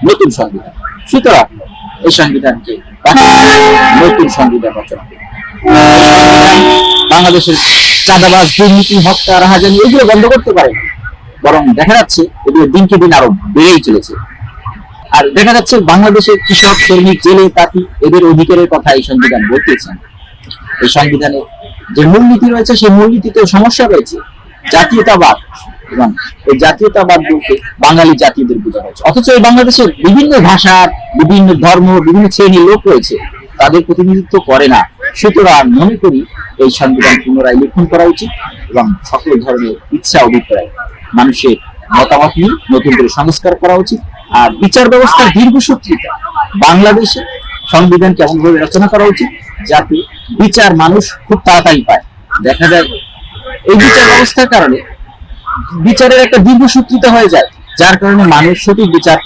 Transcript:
নতুন সংবিধান। সুতরাং এই সংবিধানকে নতুন সংবিধান রচনা করতে বাংলাদেশের চাঁদাবাজ, দুর্নীতি, হত্যা, রাহাজানি এগুলো বন্ধ করতে পারে, বরং দেখা যাচ্ছে এগুলো দিনকে দিন আরো বেড়েই চলেছে। আর দেখা যাচ্ছে বাংলাদেশের কৃষক, শ্রমিক, জেলে, তাঁতি এদের অধিকারের কথা এই সংবিধান বলতেছেন। এই সংবিধানে যে মূলনীতি রয়েছে সেই মূলনীতিতেও সমস্যা রয়েছে। জাতীয়তাবাদ, এবং এই জাতীয়তাবাদ বলতে বাঙালি জাতীয়দের বোঝানো হচ্ছে, অথচ এই বাংলাদেশের বিভিন্ন ভাষার, বিভিন্ন ধর্ম, বিভিন্ন শ্রেণীর লোক রয়েছে, তাদের প্রতিনিধিত্ব করে না। সুতরাং মনে করি এই সংবিধান পুনরায় লিখন করা উচিত এবং সকল ধরনের ইচ্ছা অভিপ্রায় মানুষের মতামত নিয়ে নতুন করে সংস্কার করা উচিত। আর বিচার ব্যবস্থার দীর্ঘসূত্রিতা বাংলাদেশে সংবিধান কেমন ভাবে রচনা করা উচিত যাতে বিচার মানুষ খুব তাড়াতাড়ি পায়। দেখা যায় এই বিচার ব্যবস্থার কারণে বিচারের একটা দীর্ঘসূত্রিতা হয়ে যায়, যার কারণে মানুষ সঠিক বিচার